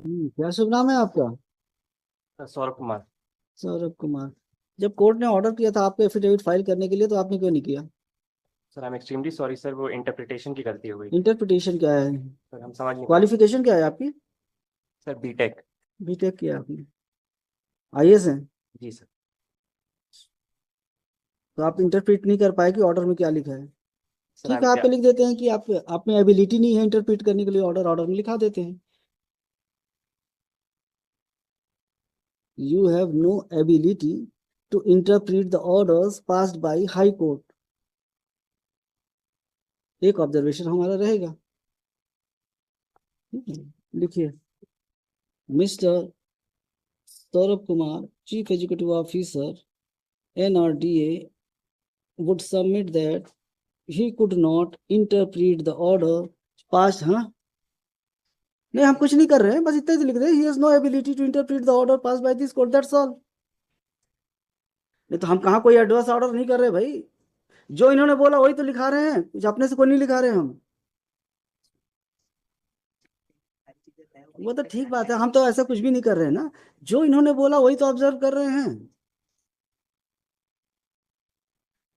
क्या शुभ नाम है आपका? सौरभ कुमार। सौरभ कुमार। जब कोर्ट ने ऑर्डर किया था आपको एफिडेविट फाइल करने के लिए तो आपने क्यों नहीं किया? Sir I am extremely sorry sir, वो इंटरप्रिटेशन की गलती हो गई। इंटरप्रिटेशन क्या है? सर हम समझ नहीं पाए। क्वालिफिकेशन क्या है आपकी? Sir BTech. बीटेक किया आपने? आईएएस है? जी सर। तो आप इंटरप्रेट नहीं कर पाए कि ऑर्डर में क्या लिखा है। सर ठीक हम है, आप क्या। पे लिख देते हैं कि आप में एबिलिटी नहीं है इंटरप्रेट करने के लिए, ऑर्डर ऑर्डर में लिखा देते हैं। You have no ability to interpret the orders passed by high court. एक ऑब्जर्वेशन हमारा रहेगा। ठीक है, लिखिए। Mister Saurabh Kumar, chief executive officer, NRDA, would submit that he could not interpret the order passed। हाँ, नहीं हम कुछ नहीं कर रहे हैं, बस इतना ही तो लिख रहे हैं, he has no ability to interpret the order passed by this court, that's all। नहीं तो हम कहाँ कोई एडवर्स ऑर्डर नहीं कर रहे भाई। जो इन्होंने बोला वही तो लिखा रहे हैं, कुछ अपने से कोई नहीं लिखा रहे हम। वो तो ठीक बात है, हम तो ऐसा कुछ भी नहीं कर रहे हैं ना। जो इन्होंने बोला वही तो ऑब्जर्व कर रहे हैं।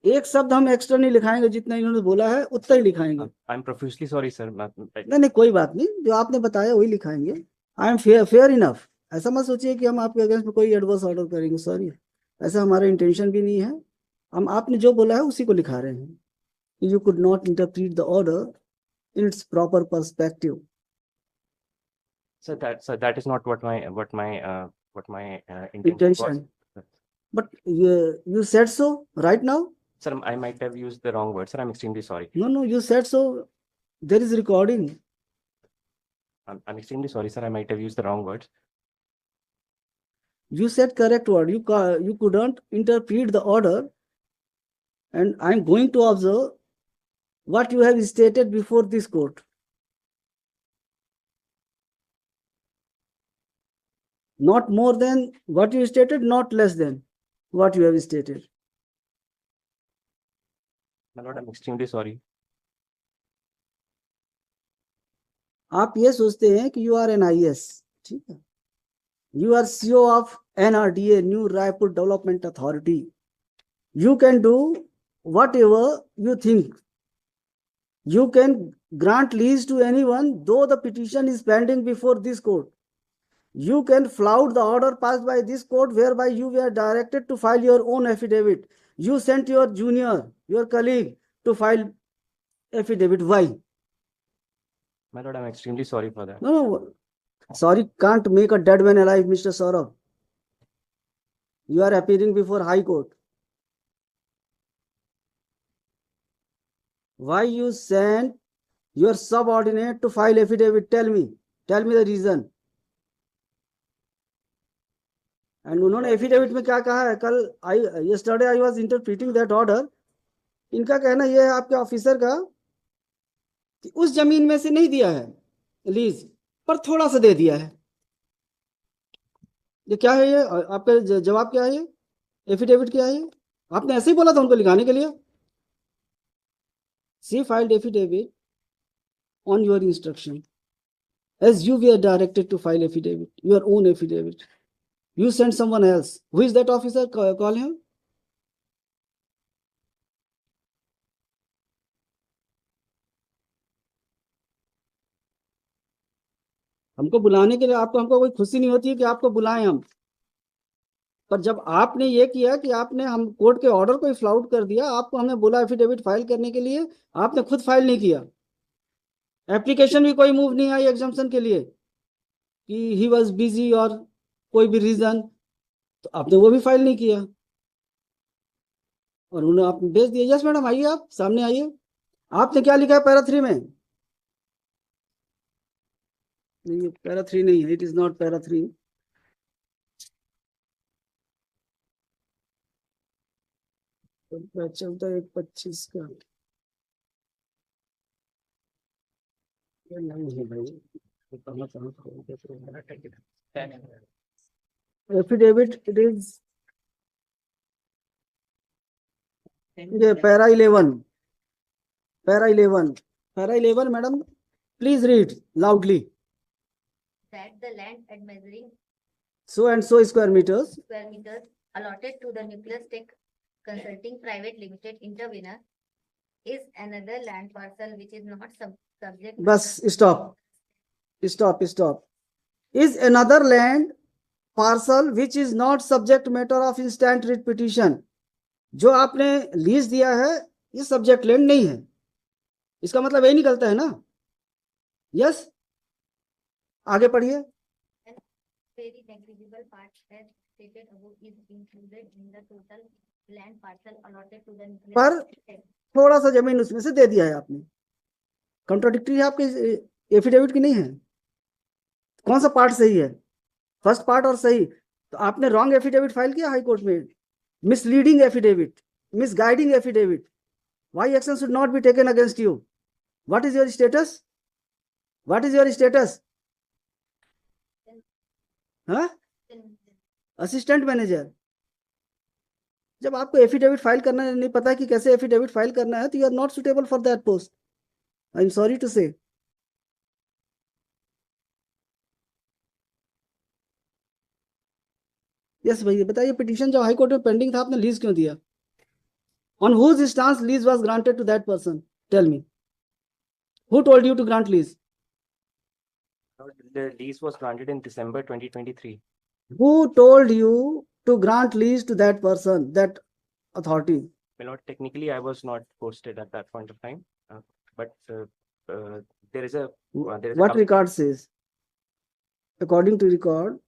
एक शब्द हम एक्स्ट्रा नहीं लिखाएंगे, जितना इन्होंने बोला है उतना ही लिखाएंगे। I am professionally sorry sir. नहीं नहीं, कोई बात नहीं, जो आपने बताया वही लिखाएंगे। I am fair fair enough. ऐसा मत सोचिए कि हम आपके अगेंस्ट में कोई एडवर्स ऑर्डर करेंगे, सॉरी। ऐसा हमारा इंटेंशन भी नहीं है। हम आपने जो बोला है उसी को लिखा रहे हैं। You could not interpret the order in its proper perspective. Sir that is not what my intention was. Intention. But you said so right now. Sir I might have used the wrong word sir, I am extremely sorry. No no, you said so, there is recording. I am extremely sorry sir, I might have used the wrong words. You said correct word. You couldn't interpret the order, and I'm going to observe what you have stated before this court. Not more than what you stated, not less than what you have stated. My Lord I am extremely sorry. आप ये सोचते हैं कि you are N IAS, ठीक है। You are CEO of NRDA, new Raipur development authority. You can do whatever you think. You can grant lease to anyone, though the petition is pending before this court. You can flout the order passed by this court whereby you were directed to file your own affidavit. You sent your junior, your colleague, to file affidavit. Why? My Lord I am extremely sorry for that. No, no. Sorry can't make a dead man alive, Mr. Saurabh. You are appearing before High Court. Why you sent your subordinate to file affidavit? Tell me. Tell me the reason. And उन्होंने affidavit में क्या कहा है? कल I yesterday I was interpreting that order. इनका कहना यह है आपके ऑफिसर का कि उस जमीन में से नहीं दिया है लीज, पर थोड़ा सा दे दिया है। ये क्या है? ये आपका जवाब क्या है? ये एफिडेविट क्या है? ये आपने ऐसे ही बोला था उनको लिखाने के लिए। See filed affidavit on your instruction as you were directed to file affidavit, your own affidavit. You sent someone else. Who is that officer? Call him. हमको बुलाने के लिए आपको, हमको कोई खुशी नहीं होती है कि आपको बुलाएं हम। पर जब आपने ये किया कि आपने हम कोर्ट के ऑर्डर को फ्लाउट कर दिया, आपको हमने बोला एफिडेविट फाइल करने के लिए, आपने खुद फाइल नहीं किया। एप्लीकेशन भी कोई मूव नहीं आई एग्जाम्पशन के लिए कि ही वॉज बिजी और कोई भी रीजन, तो आपने वो भी फाइल नहीं किया और उन्हें आपने भेज दिया। यस मैडम, आइए, आप सामने आइए। आपने क्या लिखा है पैरा 3 में? नहीं, पैरा 3 नहीं है, इट इज नॉट पैरा 3। चलता है 125 का, नहीं है भाई। एफिडेविट इट इज ये para 11। Para 11 madam, please read loudly. that the land at measuring so and so square meters square meters allotted to the Nucleus Tech Consulting Private Limited intervener is another land parcel which is not subject. बस stop is another land parcel which is not subject matter of instant writ petition. जो आपने lease दिया है ये subject land नहीं है, इसका मतलब यही निकलता है ना? यस, आगे पढ़िए. Very negligible part as stated above is included in the total land parcel allotted to the Nucleus पर Tech. थोड़ा सा जमीन उसमें से दे दिया है आपने. कंट्राडिक्टरी है आपके एफिडेविट की नहीं है. कौन सा पार्ट सही है? फर्स्ट पार्ट और सही. तो आपने रॉन्ग एफिडेविट फाइल किया हाई कोर्ट में, misleading affidavit, misguiding affidavit. Why action should not be taken against you? What is your status? What is your status? हाँ, असिस्टेंट मैनेजर. जब आपको एफिडेविट फाइल करना नहीं पता कि कैसे एफिडेविट फाइल करना है तो you are not suitable for that post. I am sorry to say. Yes भैया बताइए, पिटीशन जो हाई कोर्ट में पेंडिंग था आपने लीज क्यों दिया? On whose stance lease was granted to that person? Tell me, who told you to grant lease? The lease was granted in December 2023. Who told you to grant lease to that person, that authority? My lord, technically I was not posted at that point of time, but there is a What record says? According to record,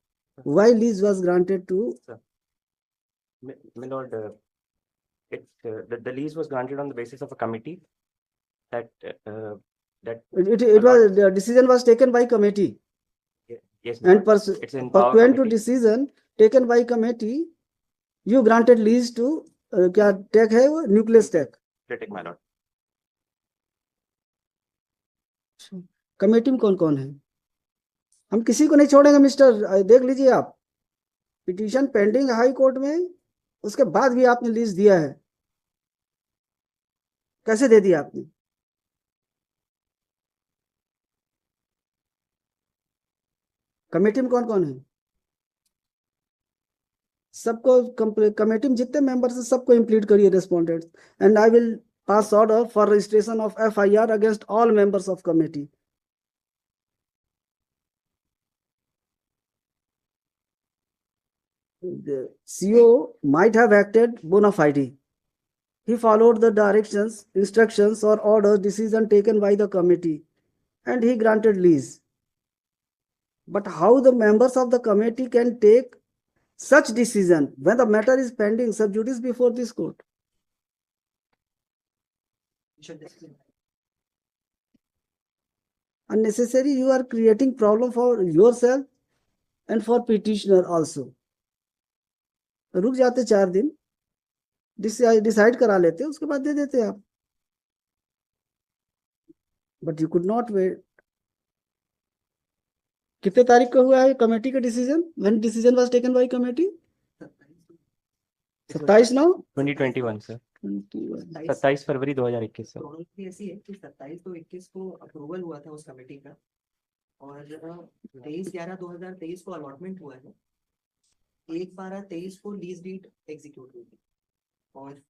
why lease was granted to? My lord, the lease was granted on the basis of a committee that It was, the decision was taken by committee. Yes, my And lord, it's in power pursuant to committee. decision taken by committee, you granted lease to क्या tech है वो? Nucleus tech. Critic, my lord. Committee में कौन कौन है? हम किसी को नहीं छोड़ेंगे मिस्टर. देख लीजिए आप, पिटीशन पेंडिंग हाई कोर्ट में, उसके बाद भी आपने लीज दिया है. कैसे दे दिया आपने? कमेटी में कौन कौन है? सबको कमेटी में जितने मेंबर्स हैं सबको इंप्लीड करिए respondents, and I will pass order for registration of FIR against all members of committee. The CO might have acted bona fide. He followed the directions, instructions or orders, decision taken by the committee, and he granted lease. But how the members of the committee can take such decision when the matter is pending sub judice before this court? Unnecessary, you are creating problem for yourself and for petitioner also. रुक जाते 4 दिन, decide करा लेते, उसके बाद दे देते आप. But you could not wait. कितने तारीख को हुआ है कमेटी का decision? When decision was taken by committee? 27 now 2021 sir. 27 फरवरी 2021 सर. प्रॉब्लम ऐसी है कि 27 तो 21 को अप्रूवल हुआ था उस कमेटी का, और 23/11/2023 को अलॉटमेंट हुआ है. 1/12/23 को लीज डीड एग्जीक्यूट हुई थी, और